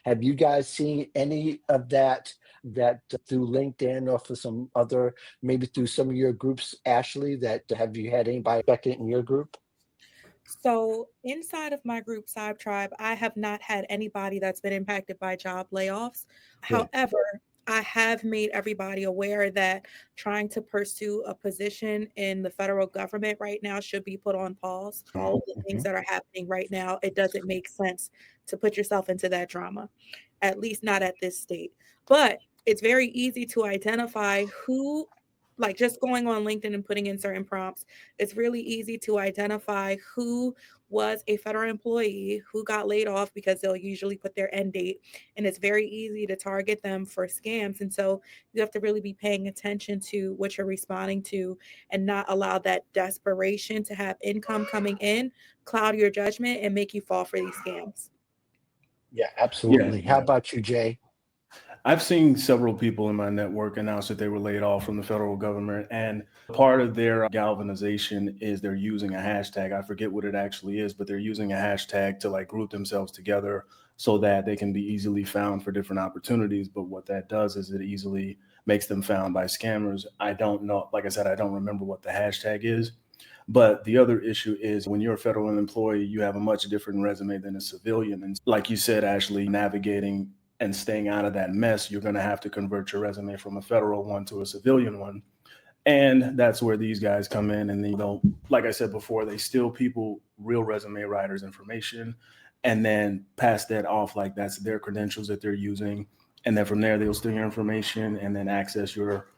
Have you guys seen any of that through LinkedIn or for some other, maybe through some of your groups, Ashley, that have you had anybody affected in your group? So inside of my group, Cyber Tribe, I have not had anybody that's been impacted by job layoffs. Good. However, I have made everybody aware that trying to pursue a position in the federal government right now should be put on pause. All the things Mhm. that are happening right now, it doesn't make sense to put yourself into that drama, at least not at this state. But it's very easy to identify who, like just going on LinkedIn and putting in certain prompts, it's really easy to identify who was a federal employee who got laid off because they'll usually put their end date. And it's very easy to target them for scams. And so you have to really be paying attention to what you're responding to and not allow that desperation to have income coming in cloud your judgment and make you fall for these scams. Yeah, Yeah, absolutely. How yeah. about you, Jay? I've seen several people in my network announce that they were laid off from the federal government, and part of their galvanization is they're using a hashtag. I forget what it actually is, but they're using a hashtag to like group themselves together so that they can be easily found for different opportunities. But what that does is it easily makes them found by scammers. I don't know, like I said, I don't remember what the hashtag is. But the other issue is when you're a federal employee, you have a much different resume than a civilian. And like you said, Ashley, navigating and staying out of that mess, you're going to have to convert your resume from a federal one to a civilian one. And that's where these guys come in and they'll, like I said before, they steal people, real resume writers' information, and then pass that off like that's their credentials that they're using. And then from there, they'll steal your information and then access your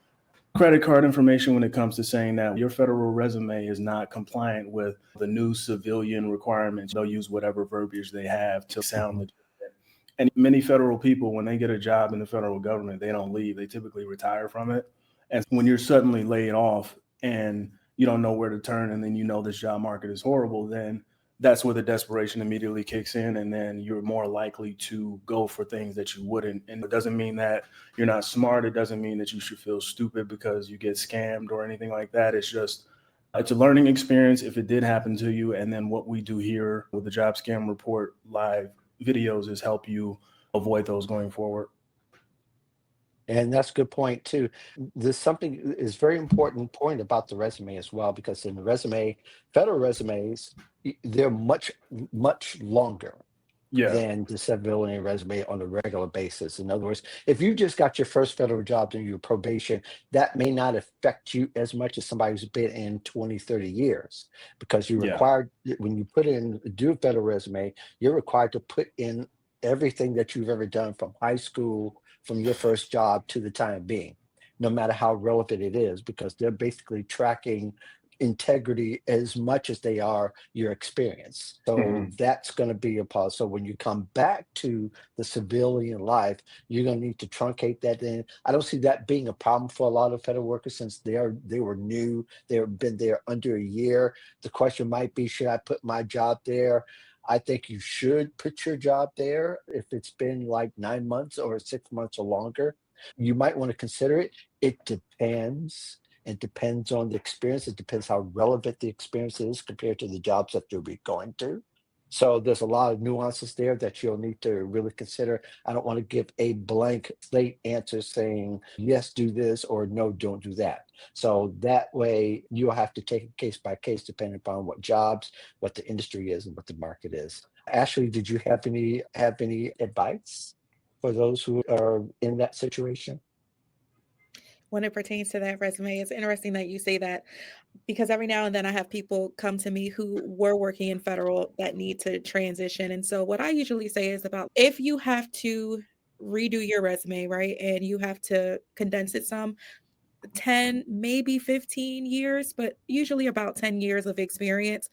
credit card information when it comes to saying that your federal resume is not compliant with the new civilian requirements. They'll use whatever verbiage they have to sound Mhm. legitimate. And many federal people, when they get a job in the federal government, they don't leave. They typically retire from it. And when you're suddenly laid off and you don't know where to turn, and then you know this job market is horrible, then that's where the desperation immediately kicks in. And then you're more likely to go for things that you wouldn't. And it doesn't mean that you're not smart. It doesn't mean that you should feel stupid because you get scammed or anything like that. It's just, it's a learning experience if it did happen to you. And then what we do here with the Job Scam Report live videos is help you avoid those going forward. And that's a good point too. There's something is very important point about the resume as well, because in the resume, federal resumes, they're much longer Yeah. than the civilian resume on a regular basis. In other words, if you just got your first federal job during your probation, that may not affect you as much as somebody who's been in 20, 30 years, because you're Yeah. required, when you put in, do a federal resume, you're required to put in everything that you've ever done from high school, from your first job to the time being, no matter how relevant it is, because they're basically tracking integrity as much as they are your experience. So Mhm. that's going to be a pause. So when you come back to the civilian life, you're going to need to truncate that in. I don't see that being a problem for a lot of federal workers, since they were new, they've been there under a year. The question might be, should I put my job there? I think you should put your job there if it's been like 9 months or 6 months or longer. You might want to consider it. It depends. It depends on the experience. It depends how relevant the experience is compared to the jobs that you'll be going to. So there's a lot of nuances there that you'll need to really consider. I don't want to give a blank slate answer saying, yes, do this, or no, don't do that. So that way you'll have to take it case by case depending upon what jobs, what the industry is, and what the market is. Ashley, did you have any advice for those who are in that situation? When it pertains to that resume, it's interesting that you say that because every now and then I have people come to me who were working in federal that need to transition. And so what I usually say is about if you have to redo your resume, right? And you have to condense it some, 10, maybe 15 years, but usually about 10 years of experience,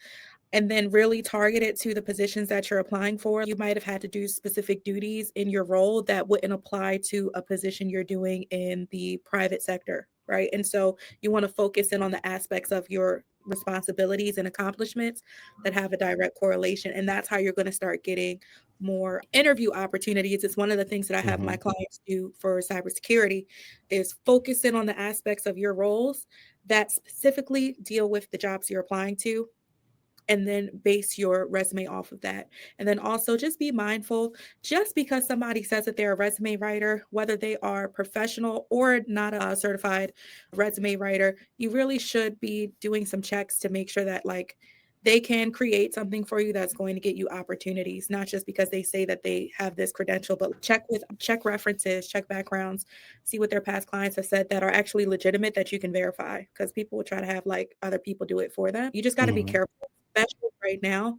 and then really target it to the positions that you're applying for. You might have had to do specific duties in your role that wouldn't apply to a position you're doing in the private sector, right? And so you want to focus in on the aspects of your responsibilities and accomplishments that have a direct correlation. And that's how you're going to start getting more interview opportunities. It's one of the things that I have my Mhm. clients do for cybersecurity is focus in on the aspects of your roles that specifically deal with the jobs you're applying to and then base your resume off of that. And then also just be mindful, just because somebody says that they're a resume writer, whether they are professional or not a certified resume writer, you really should be doing some checks to make sure that like they can create something for you that's going to get you opportunities, not just because they say that they have this credential, but check references, check backgrounds, see what their past clients have said that are actually legitimate that you can verify, because people will try to have like other people do it for them. You just got to be Mhm. careful, especially right now